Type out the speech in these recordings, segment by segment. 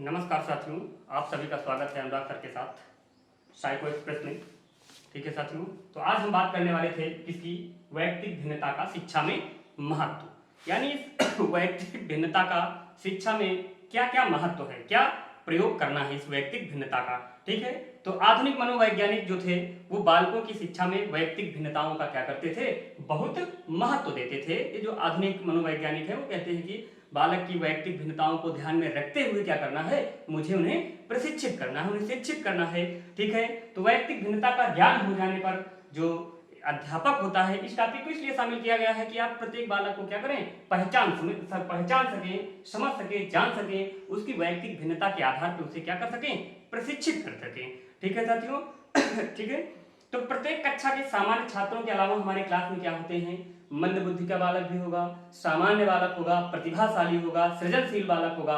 नमस्कार साथियों, आप सभी का स्वागत है अनुराग सर के साथ साइको एक्सप्रेस में। ठीक है साथियों, तो आज हम बात करने वाले थे किसकी, वैयक्तिक भिन्नता का शिक्षा में महत्व, यानी इस वैयक्तिक भिन्नता का शिक्षा में क्या क्या महत्व है, क्या प्रयोग करना है इस वैयक्तिक भिन्नता का। ठीक है, तो आधुनिक मनोवैज्ञानिक जो थे वो बालकों की शिक्षा में वैयक्तिक भिन्नताओं का क्या करते थे, बहुत महत्व देते थे। ये जो आधुनिक मनोवैज्ञानिक है वो कहते हैं कि बालक की वैयक्तिक भिन्नताओं को ध्यान में रखते हुए क्या करना है, मुझे उन्हें प्रशिक्षित करना है, उन्हें शिक्षित करना है। ठीक है, तो वैयक्तिक भिन्नता का ज्ञान हो जाने पर जो अध्यापक होता है, इस टॉपिक को इसलिए शामिल किया गया है कि आप प्रत्येक बालक को क्या करें, पहचान सकें, समझ सकें, जान सकें, उसकी वैयक्तिक भिन्नता के आधार पर उसे क्या कर सकें, प्रशिक्षित कर सकें। ठीक है साथियों। ठीक है, तो प्रत्येक कक्षा के सामान्य छात्रों के अलावा हमारे क्लास में क्या होते हैं, मंद बुद्धि का बालक भी होगा, सामान्य बालक होगा, प्रतिभाशाली होगा, सृजनशील बालक होगा,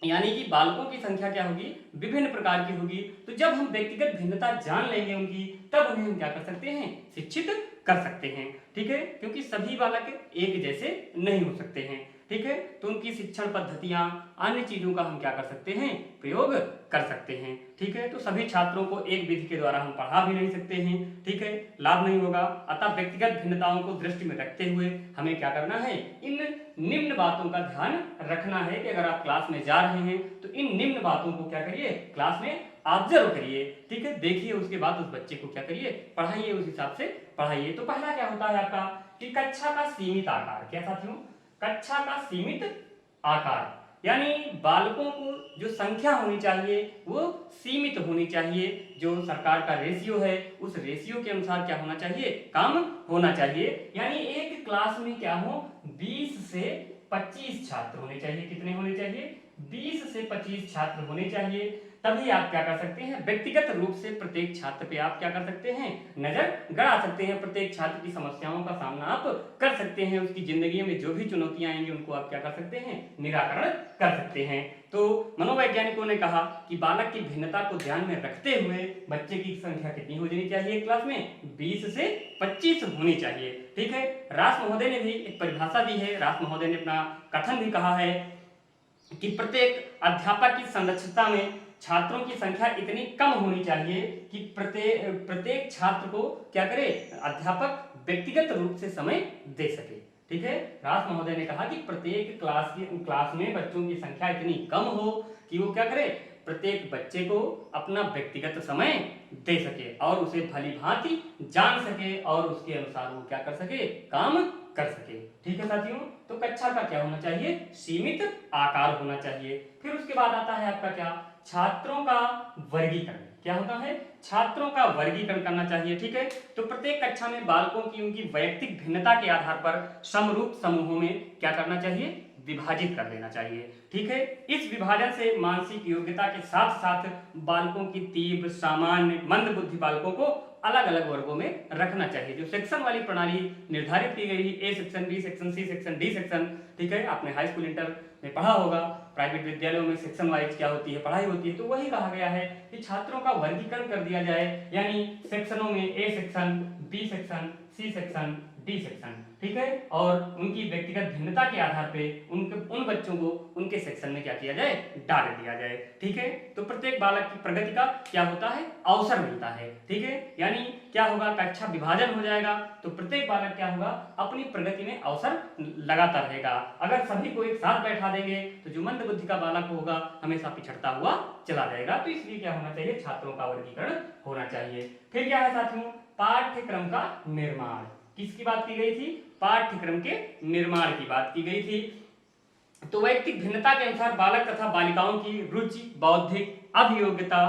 यानी कि बालकों की संख्या क्या होगी, विभिन्न प्रकार की होगी। तो जब हम व्यक्तिगत भिन्नता जान लेंगे उनकी, तब उन्हें हम क्या कर सकते हैं, शिक्षित कर सकते हैं। ठीक है, क्योंकि सभी बालक एक जैसे नहीं हो सकते हैं। ठीक है, तो उनकी शिक्षण पद्धतियां, अन्य चीजों का हम क्या कर सकते हैं, प्रयोग कर सकते हैं। ठीक है, तो सभी छात्रों को एक विधि के द्वारा हम पढ़ा भी नहीं सकते हैं। ठीक है, लाभ नहीं होगा। अतः व्यक्तिगत भिन्नताओं को दृष्टि में रखते हुए हमें क्या करना है, इन निम्न बातों का ध्यान रखना है कि अगर आप क्लास में जा रहे हैं तो इन निम्न बातों को क्या करिए, क्लास में ऑब्जर्व करिए। ठीक है, देखिए, उसके बाद उस बच्चे को क्या करिए, पढ़ाइए, उस हिसाब से पढ़ाइए। तो पहला क्या होता है आपका कि कक्षा का सीमित आकार। क्या साथियों, कक्षा का सीमित आकार, यानी बालकों को जो संख्या होनी चाहिए वो सीमित होनी चाहिए। जो सरकार का रेशियो है उस रेशियो के अनुसार क्या होना चाहिए, काम होना चाहिए। यानी एक क्लास में क्या हो, 20 से 25 छात्र होने चाहिए। कितने होने चाहिए, 20 से 25 छात्र होने चाहिए। तभी आप क्या कर सकते हैं, व्यक्तिगत रूप से प्रत्येक छात्र पे आप क्या कर सकते हैं, नजर गड़ा सकते हैं। प्रत्येक छात्र की समस्याओं का सामना आप कर सकते हैं। उसकी जिंदगी में जो भी चुनौतियां आएंगी उनको आप क्या कर सकते हैं, निराकरण कर सकते हैं। तो मनोवैज्ञानिकों ने कहा कि बालक की भिन्नता को ध्यान में रखते हुए बच्चे की संख्या कितनी हो जानी चाहिए क्लास में, 20 से 25 होनी चाहिए। ठीक है, रास महोदय ने भी एक परिभाषा दी है, रास महोदय ने अपना कथन भी कहा है कि प्रत्येक अध्यापक की संरक्षता में छात्रों की संख्या इतनी कम होनी चाहिए कि प्रत्येक छात्र को क्या करे, अध्यापक व्यक्तिगत रूप से समय दे सके। ठीक है, रास महोदय ने कहा कि प्रत्येक क्लास में बच्चों की संख्या इतनी कम हो कि वो क्या करे, प्रत्येक बच्चे को अपना व्यक्तिगत समय दे सके और उसे भली भांति जान सके और उसके अनुसार वो क्या कर सके, काम कर सके। ठीक है साथियों, तो कक्षा का क्या होना चाहिए, सीमित आकार होना चाहिए। फिर उसके बाद आता है आपका क्या, छात्रों का वर्गीकरण। क्या होता है, छात्रों का वर्गीकरण करना चाहिए। ठीक है, तो प्रत्येक कक्षा में बालकों की उनकी वैयक्तिक भिन्नता के आधार पर समरूप समूहों में क्या करना चाहिए, विभाजित कर देना चाहिए। ठीक है, इस विभाजन से मानसिक योग्यता के साथ साथ बालकों की तीव्र, सामान्य, मंद बुद्धि बालकों को अलग अलग वर्गों में रखना चाहिए। जो सेक्शन वाली प्रणाली निर्धारित की गई, A section, B section, C section, D section. ठीक है, आपने हाई स्कूल इंटर में पढ़ा होगा, प्राइवेट विद्यालयों में सेक्शन वाइज क्या होती है, पढ़ाई होती है। तो वही कहा गया है कि छात्रों का वर्गीकरण कर दिया जाए, यानी सेक्शनों में A section, B section, C section, D section. ठीक है, और उनकी व्यक्तिगत भिन्नता के आधार पे उन बच्चों को उनके सेक्शन में क्या किया जाए, डाल दिया जाए। ठीक है, तो प्रत्येक बालक की प्रगति का क्या होता है, अवसर मिलता है। ठीक है, यानी क्या होगा, कक्षा विभाजन हो जाएगा तो प्रत्येक बालक क्या होगा, अपनी प्रगति में अवसर लगाता रहेगा। अगर सभी को एक साथ बैठा देंगे तो जो मंद बुद्धि का बालक होगा हमेशा पिछड़ता हुआ चला जाएगा। तो इसलिए क्या होना चाहिए, छात्रों का वर्गीकरण होना चाहिए। फिर क्या है साथियों, पाठ्यक्रम का निर्माण। किसकी बात की गई थी, पाठ्यक्रम के निर्माण की बात की गई थी। तो वैयक्तिक भिन्नता के अनुसार बालक तथा बालिकाओं की रुचि, बौद्धिक अभियोग्यता,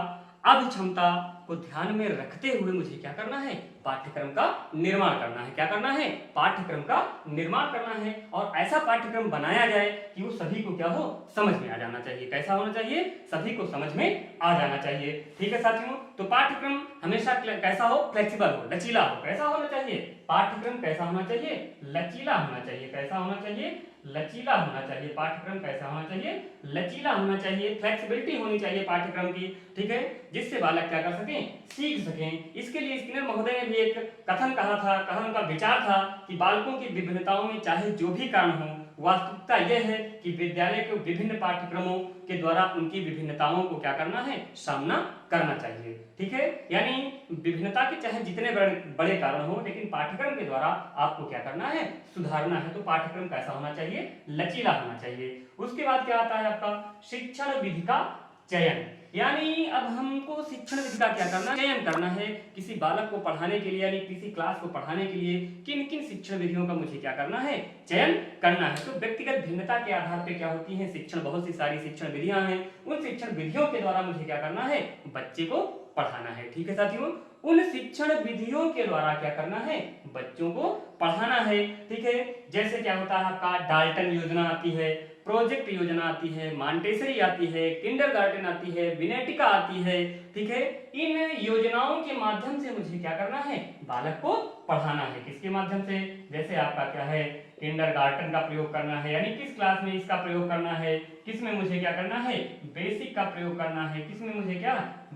अभिक्षमता को ध्यान में रखते हुए मुझे क्या करना है, पाठ्यक्रम का निर्माण करना है। क्या करना है, पाठ्यक्रम का निर्माण करना है और ऐसा पाठ्यक्रम बनाया जाए कि वो सभी को क्या हो, समझ में आ जाना चाहिए। कैसा होना चाहिए, सभी को समझ में आ जाना चाहिए। ठीक है साथियों, तो पाठ्यक्रम हमेशा कैसा हो, फ्लेक्सिबल हो, लचीला हो। कैसा होना चाहिए, पाठ्यक्रम कैसा होना चाहिए, लचीला होना चाहिए। कैसा होना चाहिए, लचीला होना चाहिए। पाठ्यक्रम कैसा होना चाहिए, लचीला होना चाहिए, फ्लेक्सिबिलिटी होनी चाहिए पाठ्यक्रम की। ठीक है, जिससे बालक क्या कर सकें, सीख सकें। इसके लिए स्किनर महोदय ने भी एक कथन कहा था, कथन का विचार था कि बालकों की विभिन्नताओं में चाहे जो भी कारण हो वास्तविकता यह है कि विद्यालय के विभिन्न पाठ्यक्रमों के द्वारा उनकी विभिन्नताओं को क्या करना है, सामना करना चाहिए। ठीक है, यानी विभिन्नता के चाहे जितने बड़े कारण हो, लेकिन पाठ्यक्रम के द्वारा आपको क्या करना है, सुधारना है। तो पाठ्यक्रम कैसा होना चाहिए, लचीला होना चाहिए। उसके बाद क्या आता है आपका शिक्षण विधि का चयन, यानी अब हमको शिक्षण विधि का क्या करना है, चयन करना है। किसी बालक को पढ़ाने के लिए यानी किसी क्लास को पढ़ाने के लिए किन किन शिक्षण विधियों का मुझे क्या करना है, चयन करना है। तो व्यक्तिगत भिन्नता के आधार पर क्या होती है शिक्षण, बहुत सी सारी शिक्षण विधियां हैं। उन शिक्षण विधियों के द्वारा मुझे क्या करना है, बच्चे को पढ़ाना है। ठीक है साथियों, उन शिक्षण विधियों के द्वारा क्या करना है, बच्चों को पढ़ाना है। ठीक है, जैसे क्या होता है आपका डाल्टन योजना आती है, प्रोजेक्ट योजना आती है, मॉन्टेसरी आती है, किंडरगार्टन आती है, विनेटिका आती है। ठीक है, इन योजनाओं के माध्यम से मुझे क्या करना है, बालक को पढ़ाना है। किसके माध्यम से, जैसे आपका क्या है, किंडरगार्टन का प्रयोग करना है, यानी किस क्लास में इसका प्रयोग करना है, किस में मुझे क्या करना है, बेसिक का प्रयोग करना है, किस में मुझे क्या,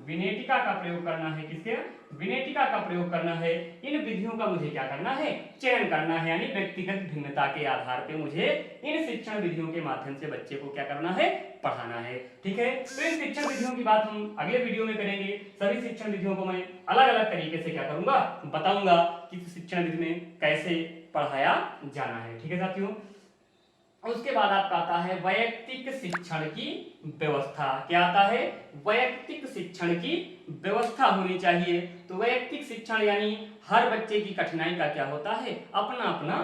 विनेटिका का प्रयोग करना है, किसके, विनेटिका का प्रयोग करना है। इन विधियों का मुझे क्या करना है, चयन करना है, यानी व्यक्तिगत भिन्नता के आधार पर मुझे इन शिक्षण विधियों के माध्यम से बच्चे को क्या करना है, पढ़ाना है। ठीक है, तो इन शिक्षण विधियों की बात हम अगले वीडियो में करेंगे। सभी शिक्षण विधियों को मैं अलग अलग तरीके से क्या करूंगा, बताऊंगा कि शिक्षण विधि में कैसे पढ़ाया जाना है। ठीक है साथियों, उसके बाद आपका आता है वैयक्तिक शिक्षण की व्यवस्था। क्या आता है, वैयक्तिक शिक्षण की व्यवस्था होनी चाहिए। तो वैयक्तिक शिक्षण यानी हर बच्चे की कठिनाई का क्या होता है, अपना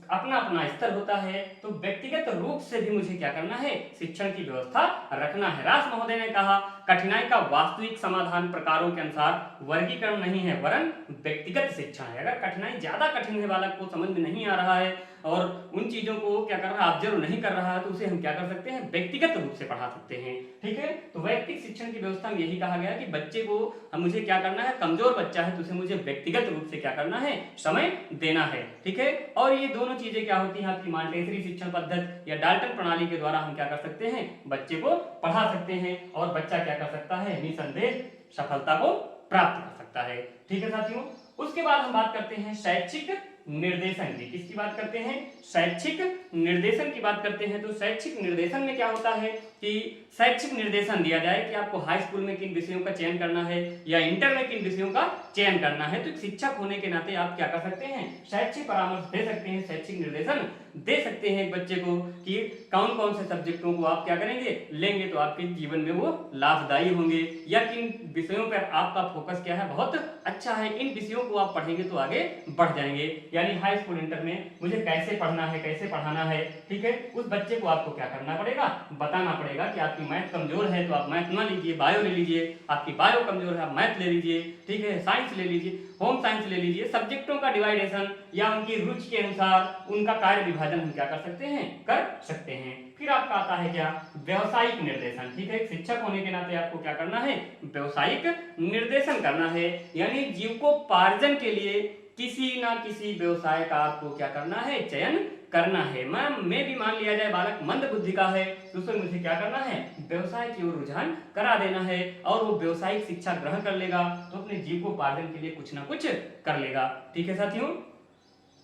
अपना स्तर होता है। तो व्यक्तिगत रूप से भी मुझे क्या करना है, शिक्षण की व्यवस्था रखना है। रास महोदय ने कहा कठिनाई का वास्तविक समाधान प्रकारों के अनुसार वर्गीकरण नहीं है, वरन व्यक्तिगत शिक्षण है। अगर कठिनाई ज्यादा कठिन है, बालक को समझ में नहीं आ रहा है और उन चीजों को क्या कर रहा है, ऑब्जर्व नहीं कर रहा है, तो उसे हम क्या कर सकते हैं, व्यक्तिगत रूप से पढ़ा सकते हैं। ठीक है, तो वैयक्तिक शिक्षण की व्यवस्था में यही कहा गया कि बच्चे को मुझे क्या करना है, कमजोर बच्चा है तो उसे मुझे व्यक्तिगत रूप से क्या करना है, समय देना है। ठीक है, और ये दोनों चीजें क्या होती हैं आपकी मॉन्टेसरी शिक्षण पद्धति या डाल्टन प्रणाली के द्वारा हम क्या कर सकते हैं, बच्चे को पढ़ा सकते हैं और बच्चा क्या कर सकता है, निसंदेह सफलता को प्राप्त कर सकता है। ठीक है साथियों, उसके बाद हम बात करते हैं शैक्षिक निर्देशन की। किसकी बात करते हैं, शैक्षिक निर्देशन की बात करते हैं। तो शैक्षिक निर्देशन में क्या होता है कि शैक्षिक निर्देशन दिया जाए कि आपको हाई स्कूल में किन विषयों का चयन करना है या इंटर में किन विषयों का चयन करना है। तो शिक्षक होने के नाते आप क्या कर सकते हैं, शैक्षिक परामर्श दे सकते हैं, शैक्षिक निर्देशन दे सकते हैं बच्चे को कि कौन कौन से सब्जेक्टों को आप क्या करेंगे, लेंगे तो आपके जीवन में वो लाभदायी होंगे, या किन विषयों पर आपका फोकस क्या है, बहुत अच्छा है, इन विषयों को आप पढ़ेंगे तो आगे बढ़ जाएंगे। यानी हाई स्कूल इंटर में मुझे कैसे पढ़ना है, कैसे पढ़ाना है। ठीक है, उस बच्चे को आपको क्या करना पड़ेगा, बताना पड़ेगा कि आपकी मैथ कमजोर है तो आप मैथ ना लीजिए, बायो ले लीजिए, आपकी बायो कमजोर है आप मैथ ले लीजिए। ठीक है, साइंस ले लीजिए, होम साइंस ले लीजिए। सब्जेक्टों का डिवाइडेशन या उनकी रुचि के अनुसार उनका कार्य विभाजन हम क्या कर सकते हैं, कर सकते हैं। फिर आपका आता है क्या, व्यवसायिक निर्देशन। ठीक है, शिक्षक होने के नाते आपको क्या करना है, व्यवसायिक निर्देशन करना है, यानी जीविकोपार्जन के लिए किसी ना किसी व्यवसाय का आपको क्या करना है, चयन करना है। मैं भी मान लिया जाए बालक मंद बुद्धि का है तो उसे मुझे क्या करना है, व्यवसाय की ओर रुझान करा देना है और वो व्यवसायिक शिक्षा ग्रहण कर लेगा तो अपने जीविकोपार्जन के लिए कुछ ना कुछ कर लेगा। ठीक है साथियों,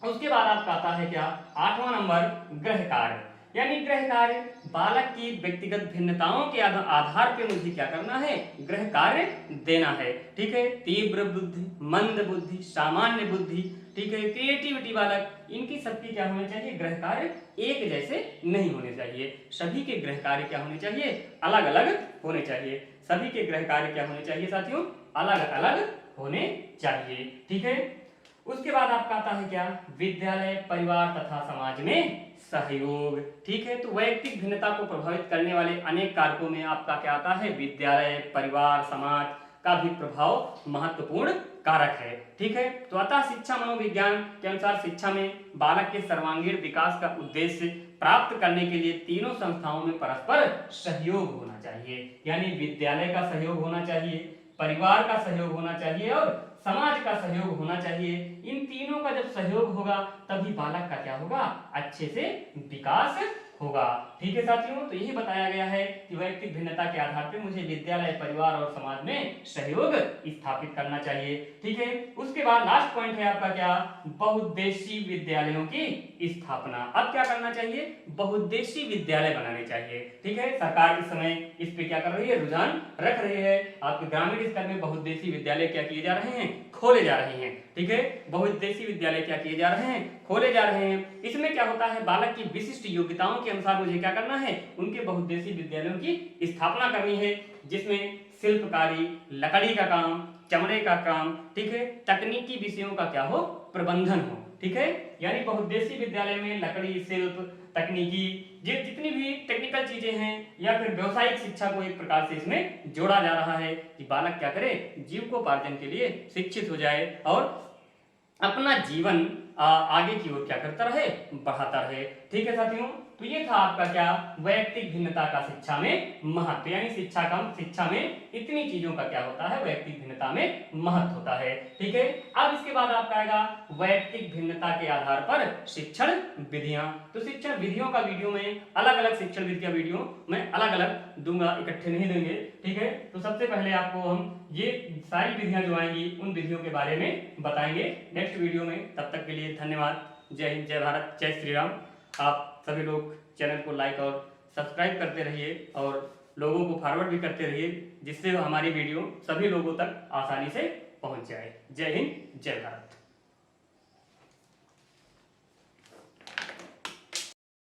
उसके बाद आपका आता है क्या, 8वां नंबर गृह कार्य। यानी गृह कार्य बालक की व्यक्तिगत भिन्नताओं के आधार पे मुझे क्या करना है, गृह कार्य देना है। ठीक है, तीव्र बुद्धि, मंद बुद्धि, सामान्य बुद्धि, ठीक है, क्रिएटिविटी बालक, इनकी सबकी क्या होने चाहिए, गृह कार्य एक जैसे नहीं होने चाहिए। सभी के गृह कार्य क्या होने चाहिए, अलग अलग होने चाहिए। सभी के गृह कार्य क्या होने चाहिए साथियों, अलग अलग होने चाहिए। ठीक है, उसके बाद आपका आता है क्या, विद्यालय, परिवार तथा समाज में सहयोग। ठीक है, तो वैयक्तिक भिन्नता को प्रभावित करने वाले अनेक कारकों में आपका क्या आता है, विद्यालय, परिवार, समाज का भी प्रभाव महत्वपूर्ण कारक है। ठीक है, तो अतः शिक्षा मनोविज्ञान के अनुसार शिक्षा में बालक के सर्वांगीण विकास का उद्देश्य प्राप्त करने के लिए तीनों संस्थाओं में परस्पर सहयोग होना चाहिए। यानी विद्यालय का सहयोग होना चाहिए, परिवार का सहयोग होना चाहिए और समाज का सहयोग होना चाहिए। इन तीनों का जब सहयोग होगा तभी बालक का क्या होगा, अच्छे से विकास होगा। ठीक है साथियों, तो यही बताया गया है कि वैयक्तिक भिन्नता के आधार पर मुझे विद्यालय, परिवार और समाज में सहयोग स्थापित करना चाहिए। ठीक है, उसके बाद लास्ट पॉइंट है आपका क्या, बहुउद्देशीय विद्यालयों की स्थापना। अब क्या करना चाहिए, बहुउद्देशीय विद्यालय बनाने चाहिए। ठीक है, सरकार इस समय इस पे क्या कर रही है, रुझान रख रही है। आपके ग्रामीण स्तर में बहुउद्देशीय विद्यालय क्या किए जा रहे हैं, खोले जा रहे हैं। ठीक है, बहुउद्देशीय विद्यालय क्या किए जा रहे हैं, खोले जा रहे हैं। इसमें क्या होता है, बालक की विशिष्ट योग्यताओं के अनुसार मुझे क्या करना है, उनके बहुउद्देशीय विद्यालयों की स्थापना करनी है, जिसमें शिल्पकारी, लकड़ी का काम, चमड़े का काम, ठीक है, तकनीकी विषयों का क्या हो, प्रबंधन हो। ठीक है, यानी बहुउद्देशीय विद्यालय में लकड़ी, शिल्प, तकनीकी, जितनी भी टेक्निकल चीजें हैं या फिर व्यवसायिक शिक्षा को एक प्रकार से इसमें जोड़ा जा रहा है कि बालक क्या करे, जीविकोपार्जन के लिए शिक्षित हो जाए और अपना जीवन आगे की ओर क्या करता रहे, बढ़ाता रहे। ठीक है साथियों, तो ये था आपका क्या, वैयक्तिक भिन्नता का शिक्षा में महत्व, यानी शिक्षा में इतनी चीजों का क्या होता है, वैयक्तिक भिन्नता में महत्व होता है। ठीक है, अब इसके बाद आपका आएगा वैयक्तिक भिन्नता के आधार पर शिक्षण विधियां। तो शिक्षण विधियों का वीडियो में अलग अलग शिक्षण विधि का वीडियो मैं अलग अलग दूंगा, इकट्ठे नहीं देंगे। ठीक है, तो सबसे पहले आपको हम ये सारी विधियां जो आएंगी उन विधियों के बारे में बताएंगे नेक्स्ट वीडियो में। तब तक के लिए धन्यवाद। जय हिंद, जय भारत, जय श्री राम। आप सभी लोग चैनल को लाइक और सब्सक्राइब करते रहिए और लोगों को फॉरवर्ड भी करते रहिए, जिससे हमारी वीडियो सभी लोगों तक आसानी से पहुंच जाए। जय हिंद, जय भारत।